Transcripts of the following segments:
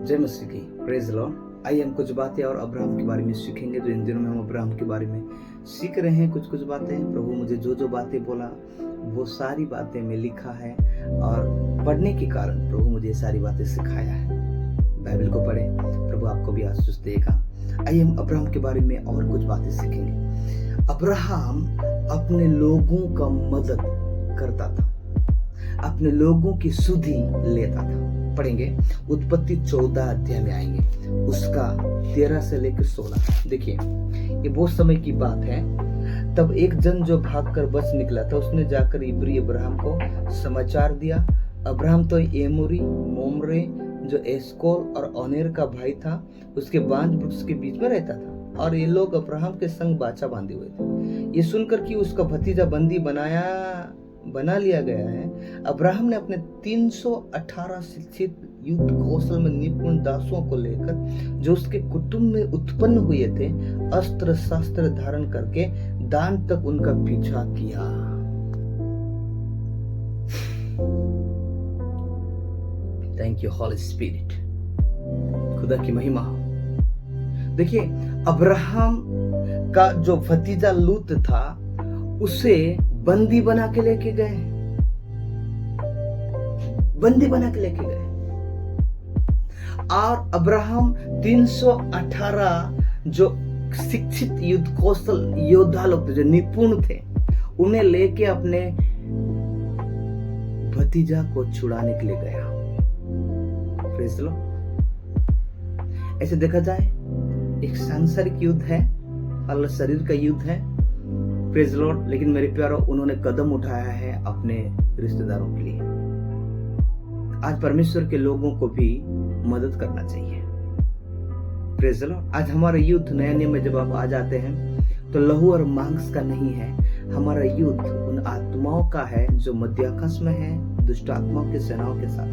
जय मसीह की। Praise Lord. आइए हम कुछ बातें और अब्राहम के बारे में सीखेंगे। जो इन दिनों में हम अब्राहम के बारे में सीख रहे हैं कुछ बातें। प्रभु मुझे जो बातें बोला वो सारी बातें में लिखा है और पढ़ने के कारण प्रभु मुझे सारी बातें सिखाया है। बाइबल को पढ़े, प्रभु आपको भी आशीष देगा। आइए हम अब्राहम के बारे में और कुछ बातें सीखेंगे। अब्राहम अपने लोगों का मदद करता था, अपने लोगों की सुधि लेता था। पढ़ेंगे उत्पत्ति 14 अध्याय में आएंगे, उसका 13 से लेकर 16। देखिए ये बहुत समय की बात है। तब एक जन जो भागकर बच निकला था, उसने जाकर इब्री अब्राहम को समाचार दिया। अब्राहम तो एमोरी, मोमरे जो एस्कोल और ओनेर का भाई था, उसके बांज वृक्ष के बीच में रहता था, और ये लोग अब्राहम के संग बाचा बांधे हुए थे। ये सुनकर कि उसका भतीजा बंदी बना लिया गया है, अब्राहम ने अपने 318 शिक्षित युद्ध कौशल में निपुण दासों को लेकर, जो उसके कुटुंब में उत्पन्न हुए थे, अस्त्र शस्त्र धारण करके दान तक उनका पीछा किया। Thank you holy spirit. खुदा की महिमा हो। देखिए अब्राहम का जो भतीजा लूत था, उसे बंदी बना के लेके गए, और अब्राहम 318 जो शिक्षित युद्ध कौशल योद्धा लोग थे, जो निपुण थे, उन्हें लेके अपने भतीजा को छुड़ाने के लिए गया। Praise Lord. ऐसे देखा जाए एक सांसारिक युद्ध है, अल्लाह शरीर का युद्ध है। Praise Lord. लेकिन मेरे प्यारों, उन्होंने कदम उठाया है अपने रिश्तेदारों के लिए। आज परमेश्वर के लोगों को भी मदद करना चाहिए। Praise Lord. आज हमारा युद्ध नए नियम में जब आप आ जाते हैं तो लहू और मांस का नहीं है। हमारा युद्ध उन आत्माओं का है जो मध्याकाश में है, दुष्ट आत्माओं की सेनाओं के साथ।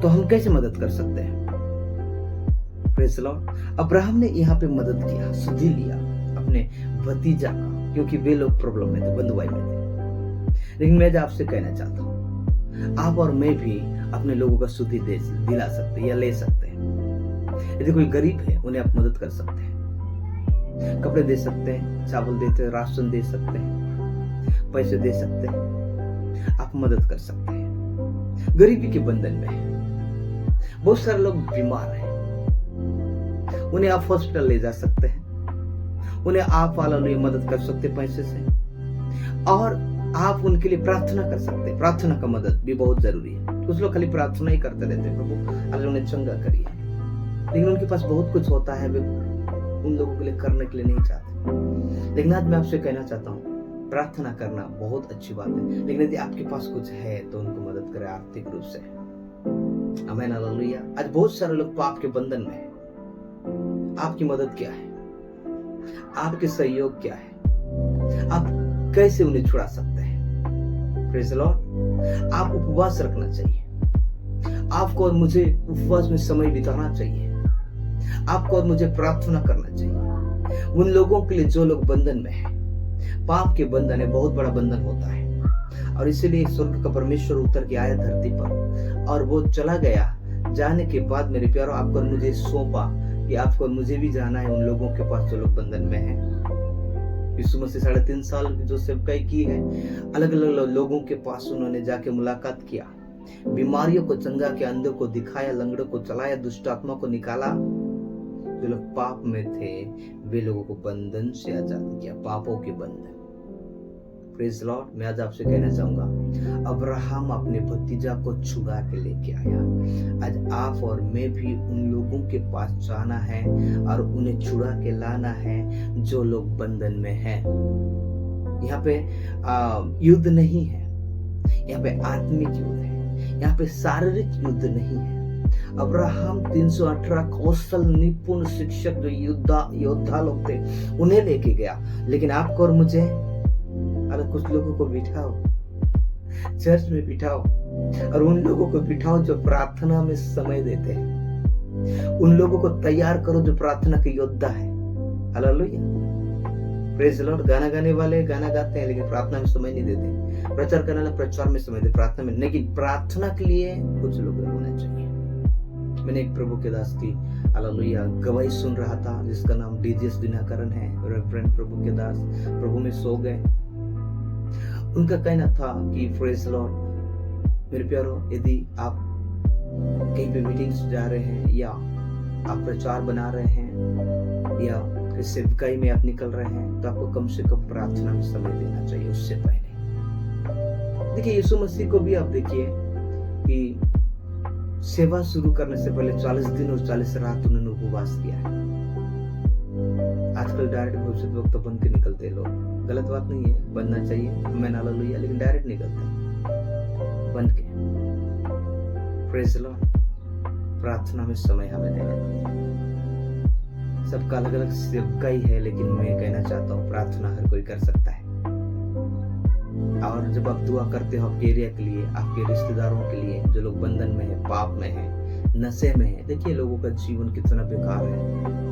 तो हम कैसे मदद कर सकते हैं? Praise Lord. अब्राहम ने यहाँ पे मदद किया, सुधि लिया अपने भतीजा का, क्योंकि वे लोग प्रॉब्लम में थे, बंधुआई में थे। लेकिन मैं आपसे कहना चाहता हूँ, आप और मैं भी अपने लोगों का सुधि दिला सकते हैं या ले सकते हैं। यदि कोई गरीब है, उन्हें आप मदद कर सकते हैं, कपड़े दे सकते हैं, चावल देते हैं, राशन दे सकते हैं, पैसे दे सकते हैं, आप मदद कर सकते हैं। गरीबी के बंधन में है, बहुत सारे लोग बीमार हैं, उन्हें आप हॉस्पिटल ले जा सकते हैं, उन्हें आप वालों लिए मदद कर सकते पैसे से, और आप उनके लिए प्रार्थना कर सकते हैं। प्रार्थना का मदद भी बहुत जरूरी है। कुछ लोग खाली प्रार्थना ही करते रहते हैं, प्रभु अल्लाह उन्हें चंगा करिए, लेकिन उनके पास बहुत कुछ होता है, वे उन लोगों के लिए करने के लिए नहीं चाहते। लेकिन आज मैं आपसे कहना चाहता हूँ, प्रार्थना करना बहुत अच्छी बात है, लेकिन यदि आपके पास कुछ है तो उनको मदद करें आर्थिक रूप से। आमीन, हालेलुया। आज बहुत सारे लोग पाप के बंधन में है। आपकी मदद क्या है? आपके सहयोग क्या है? आप कैसे उन्हें छुड़ा सकते हैं? Praise Lord. आप उपवास रखना चाहिए, आपको और मुझे उपवास में समय बिताना चाहिए, आपको और मुझे प्रार्थना करना चाहिए उन लोगों के लिए जो लोग बंधन में हैं। पाप के बंधन है, बहुत बड़ा बंधन होता है, और इसीलिए स्वर्ग का परमेश्वर उतर के आया धरती पर, और वो चला गया। जाने के बाद मेरे प्यारों, आपको और मुझे सौंपा कि आपको और मुझे भी जाना है उन लोगों के पास जो लोग बंधन में हैं। यीशु मसीह 3.5 साल जो सेवकाई की है, अलग अलग लोगों के पास उन्होंने जाके मुलाकात किया, बीमारियों को चंगा किया, अंधों को दिखाया, लंगड़ों को चलाया, दुष्ट आत्मा को निकाला। जो लोग पाप में थे वे लोगों को बंधन से आजाद किया, पापों के बंधन। Praise Lord. मैं आज आपसे कहना चाहूंगा, अब्राहम अपने भतीजा को छुड़ा के लेके आया। आज आप और मैं भी उन लोगों के पास जाना है और उन्हें छुड़ा के लाना है जो लोग बंधन में हैं। यहाँ पे युद्ध नहीं है, यहाँ पे आत्मिक युद्ध है, यहाँ पे शारीरिक युद्ध नहीं है। अब्राहम 318 कौशल निपुण शिक्षक जो योद्धा लोग थे, उन्हें लेके गया। लेकिन आपको और मुझे, अरे कुछ लोगों को बिठाओ, चर्च में बिठाओ, और उन लोगों को बिठाओ जो प्रार्थना में समय देते हैं। उन लोगों को तैयार करो जो प्रार्थना के योद्धा है। हालेलुया। Praise Lord. गाना गाने वाले गाना गाते हैं, लेकिन प्रार्थना में समय नहीं देते। प्रचार करने वाले प्रचार में समय देते, प्रार्थना में नहीं। प्रार्थना के लिए कुछ लोग होने चाहिए। मैंने एक प्रभु के दास की हालेलुया गवाही सुन रहा था, जिसका नाम डीजीएस दिनाकरण है। रेवरेंड प्रभु के दास प्रभु में सो गए। उनका कहना था कि प्रेज लॉर्ड, मेरे प्यारो, यदि आप कहीं पे मीटिंग्स जा रहे हैं या आप प्रचार बना रहे हैं या सेवकाई में आप निकल रहे हैं, तो आपको कम से कम प्रार्थना में समय देना चाहिए उससे पहले। देखिए, यीशु मसीह को भी आप देखिए कि सेवा शुरू करने से पहले 40 दिन और 40 रात उन्होंने उपवास किया है। आजकल डायरेक्ट भविष्यद्वक्ता बन के निकलते लोग, गलत बात नहीं है, बनना चाहिए, मैं हालेलुया, लेकिन डायरेक्ट निकलते बन के। प्रेज लॉर्ड, प्रार्थना में समय हमें देना चाहिए। सबका अलग अलग सेवकाई है, लेकिन मैं कहना चाहता हूँ प्रार्थना हर कोई कर सकता है। और जब आप दुआ करते हो आपके एरिया के लिए, आपके रिश्तेदारों के लिए, जो लोग बंधन में है, पाप में है, नशे में है, देखिए लोगों का जीवन कितना बेकार है।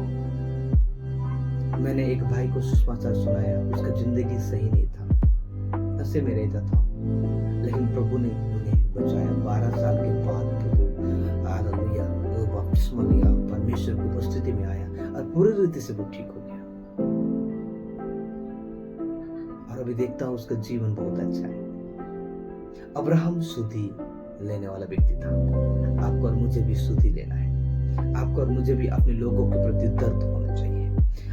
मैंने एक भाई को सुसमाचार सुनाया, उसका जिंदगी सही नहीं था, नशे में रहता था, लेकिन प्रभु ने उन्हें बचाया। 12 साल के बाद प्रभु हालेलुया वो बपतिस्मा लिया, परमेश्वर की उपस्थिति में आया और पूरी रीति से वो ठीक हो गया। और अभी देखता हूं उसका जीवन बहुत अच्छा है। अब्राहम सुधि लेने वाला व्यक्ति था। आपको और मुझे भी सुधि लेना है। आपको और मुझे भी अपने लोगों के प्रति दर्द होना चाहिए।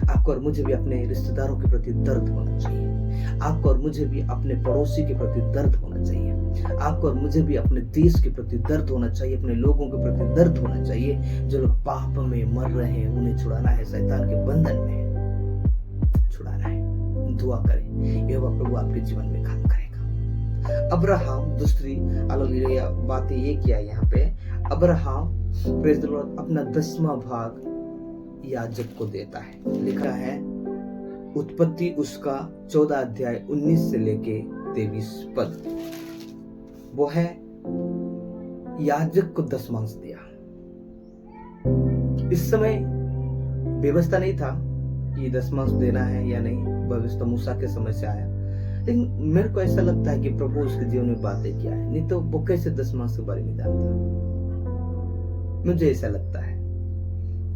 आपको और मुझे भी अपने रिश्तेदारों के प्रति दर्द होना चाहिए। आपको और मुझे भी अपने पड़ोसी के प्रति दर्द होना चाहिए। आपको और मुझे भी अपने देश के प्रति दर्द होना चाहिए, अपने लोगों के प्रति दर्द होना चाहिए। जो लोग पाप में मर रहे हैं, उन्हें छुड़ाना है, शैतान के बंधन में छुड़ाना है। दुआ करें, यहोवा प्रभु आपके जीवन में काम करेगा। अब्राहम, दूसरी हालेलुया बात ये किया यहाँ पे, अब्राहम प्रेज द लॉर्ड अपना 10वां भाग याजक को देता है। लिखा है उत्पत्ति उसका 14 अध्याय 19 से लेके 23 पद, वो है याजक को 10वांश दिया। इस समय व्यवस्था नहीं था कि 10वांश देना है या नहीं, व्यवस्था मूसा के समय से आया, लेकिन मेरे को ऐसा लगता है कि प्रभु उसके जीवन में बातें किया है, नहीं तो वो कैसे 10वांश के बारे में जानता। मुझे ऐसा लगता है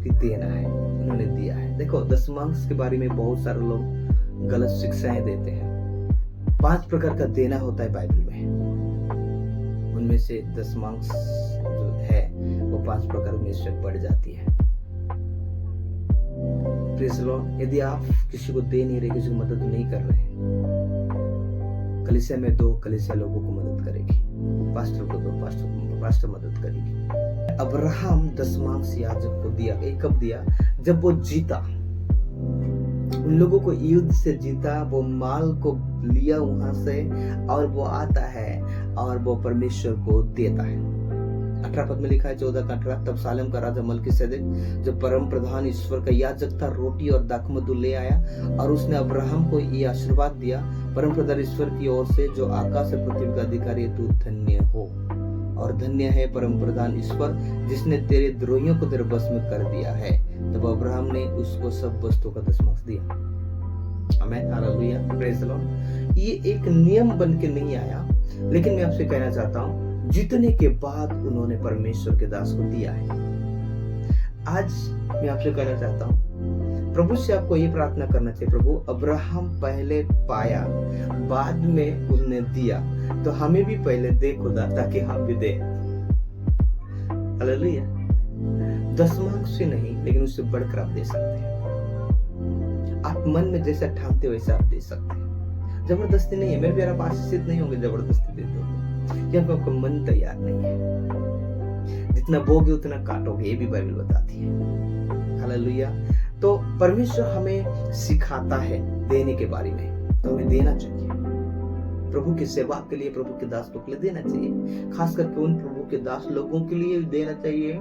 कि देना है, उन्होंने दिया है। देखो, 10वांश के बारे में बहुत सारे लोग गलत शिक्षाएं देते हैं। 5 प्रकार का देना होता है बाइबल में, उनमें से 10वांश जो है वो 5 प्रकार में से बढ़ जाती है। प्रेज़ लॉर्ड, यदि आप किसी को दे नहीं रहे, किसी को मदद नहीं कर रहे हैं, कलीसिया में दो, कलीसिया लोगों को मदद करेगी। पास्टर को दो, पास्टर मदद करेगी। अब्राहम 10वांश याजक को दिया। कब दिया? जब वो जीता, उन लोगों को युद्ध से जीता, वो माल को लिया वहां से, और वो आता है और वो परमेश्वर को देता है। 18 पद में लिखा है, 14 का 18, तब सालेम का राजा मल्कीसेदेक जो परम प्रधान ईश्वर का याजक था, रोटी और दाखमधु ले आया और उसने अब्राहम को ये आशीर्वाद दिया, परम प्रधान ईश्वर की ओर से, जो आकाश और पृथ्वी का अधिकारी, तू धन्य हो और धन्य है परम प्रधान ईश्वर जिसने तेरे द्रोहियों को तेरे बस में कर दिया है। तब अब्राहम ने उसको सब वस्तुओं का 10वांश दिया। आमीन, हालेलुया, प्रेज द लॉर्ड। ये एक नियम बन के नहीं आया, लेकिन मैं आपसे कहना चाहता हूँ, जीतने के बाद उन्होंने परमेश्वर के दास को दिया है। आज मैं आपसे कहना चाहता हूँ, प्रभु से आपको ये प्रार्थना करना चाहिए, प्रभु अब्राहम पहले पाया, बाद में उसने दिया, तो हमें भी पहले दे खुदा, ताकि हम भी दे। हालेलुया। 10वांश से नहीं, लेकिन उससे बढ़कर आप दे सकते हैं। आप मन में जैसा ठानते हो वैसा आप दे सकते हैं। जबरदस्ती नहीं है, मेरे प्यारे, आप आशीषित नहीं होंगे जबरदस्ती दे दोगे, जब आपका मन तैयार नहीं है। जितना बोगे उतना काटोगे, ये भी बाइबल बताती है। हालेलुया। तो परमेश्वर हमें सिखाता है देने के बारे में, तो हमें देना चाहिए। प्रभु की सेवा के लिए, प्रभु के दास लोग के लिए देना चाहिए, खास करके उन प्रभु के दास लोगों के लिए देना चाहिए,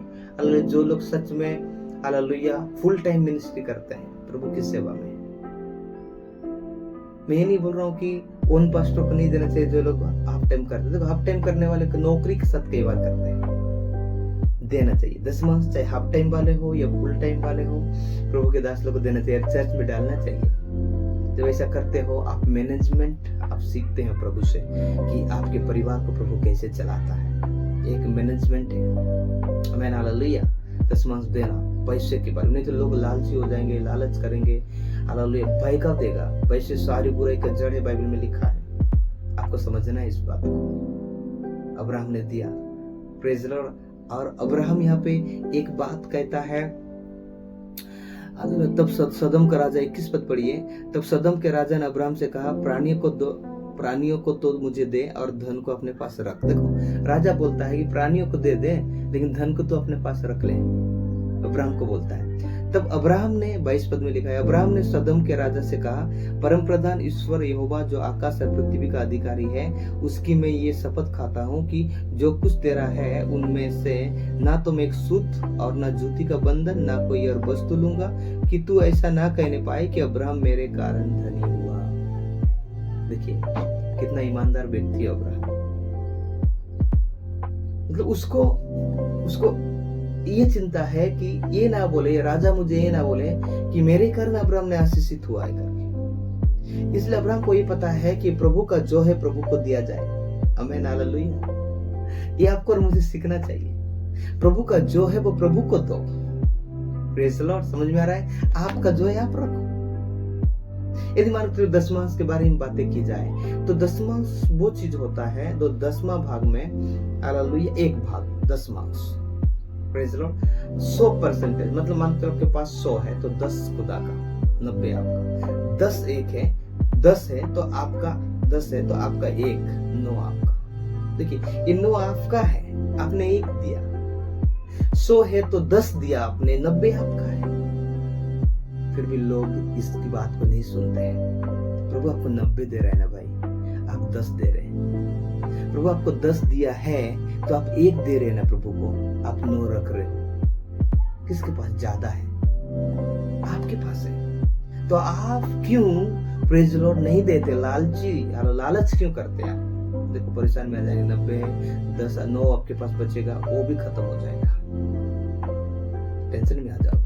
जो लोग सच में हालेलुया फुल टाइम मिनिस्ट्री करते हैं प्रभु की सेवा में। मैं ये नहीं बोल रहा हूँ कि उन पास्टर को नहीं देना चाहिए जो लोग हाफ टाइम करते हैं। देखो, हाफ टाइम करने वाले नौकरी के साथ कई बार करते हैं, देना चाहिए 10वांश, चाहे हाफ टाइम वाले हो या फुल टाइम वाले हो, प्रभु के दास लोग को देना चाहिए, चर्च में डालना चाहिए। जब ऐसा करते हो, आप मैनेजमेंट आप सीखते हैं प्रभु से कि आपके परिवार को प्रभु कैसे चलाता है। एक मैनेजमेंट है। आमीन, हालेलुया। दशमांश देना पैसे के बारे में, नहीं तो लोग लालची हो जाएंगे, लालच करेंगे। हालेलुया। भय कब देगा? पैसे सारी बुराई का जड़ है, बाइबल में लिखा है। आपको समझना है इस बात को। अब्राहम ने दिया, प्रेज लॉर्ड। और अब्राहम यहाँ पे एक बात कहता है, तब सदम का राजा 21 पद पढ़िए। तब सदम के राजा ने अब्राहम से कहा, प्राणियों को तो मुझे दे और धन को अपने पास रख। देखो, राजा बोलता है कि प्राणियों को दे दे, लेकिन धन को तो अपने पास रख ले। अब्राहम को बोलता है। तब अब्राहम ने 22 पद में लिखा है, अब्राहम ने सदम के राजा से कहा, परम प्रधान ईश्वर यहोवा जो आकाश और पृथ्वी का अधिकारी है, उसकी मैं ये शपथ खाता हूँ कि जो कुछ तेरा है उनमें से ना तो मैं एक सूत और ना जूती का बंधन ना कोई और वस्तु लूंगा, कि तू ऐसा ना कहने पाए कि अब्राहम मेरे कारण धनी हुआ। देखिए कितना ईमानदार व्यक्ति है अब्राहम। मतलब उसको ये चिंता है कि ये ना बोले, राजा मुझे ये ना बोले कि मेरे कारण अब्राहम ने आशीषित हुआ है करके। इसलिए अब्राहम को ये पता है कि प्रभु का जो है प्रभु को दिया जाए। आमीन, हालेलुया। ये आपको और मुझे सीखना चाहिए। प्रभु का जो है वो प्रभु को दो। Praise the Lord. समझ में आ रहा है? आपका जो है आप रखो। यदि मान लो दशमांश के बारे में बातें की जाए तो दशमांश वो चीज होता है, तो 10वां भाग में हालेलुया एक भाग दशमांश, प्रेज लॉर्ड, 100%। मतलब मान लो आपके पास 100 है तो 10 खुदा का, 90 आपका, 10 एक है, 10 है तो आपका 10 है तो आपका 1, 9 आपका। देखिए ये 9 आपका है, आपने 1 दिया। 100 है तो 10 दिया आपने, 90 आपका है। फिर भी लोग इसकी बात को नहीं सुनते हैं। प्रभु आपको 90 दे रहे हैं ना भाई, आप 10 दे रहे हैं। प्रभु आपको 10 दिया है तो आप 1 दे रहे हैं ना प्रभु को, आप 9 रख रहे हो। किसके पास ज्यादा है? आपके पास है। तो आप क्यों प्रेज लॉर्ड नहीं देते? लालच क्यों करते हैं? देखो परेशान में आ जाएंगे। 90 है, 10 9 आपके पास बचेगा, वो भी खत्म हो जाएगा, टेंशन में आ जाओगे।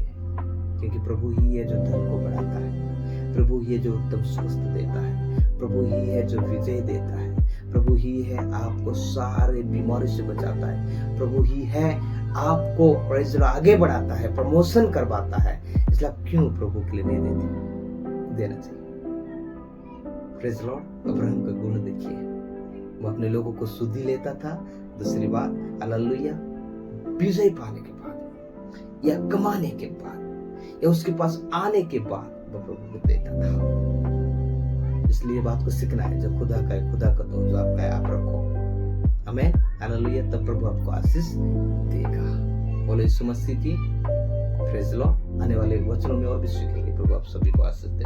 क्योंकि प्रभु ही है जो धन को बढ़ाता है, प्रभु ही है जो उत्तम स्वास्थ्य देता है, प्रभु ही है जो विजय देता है, प्रभु ही है आपको सारे बीमारी से बचाता है, प्रभु ही है आपको आगे बढ़ाता है, प्रमोशन करवाता है। इसलिए आप क्यों प्रभु के लिए नहीं देते? देना चाहिए। Praise Lord. अब्राहम का गुण देखिए, वो अपने लोगों को सुधि लेता था। दूसरी बात, हालेलुया, विजय पाने के बाद या कमाने के बाद या उसके पास आने के बाद वो प्रभु को देता था। इसलिए बात को सीखना है, जो खुदा का है खुदा का दो, जो आपका है आप रखो। आमीन, हालेलुया। तब प्रभु आपको आशीष देगा। बोले यीशु मसीह की। Praise Lord. आने वाले वचनों में और भी सीखेंगे। प्रभु आप सभी को आशीष दे।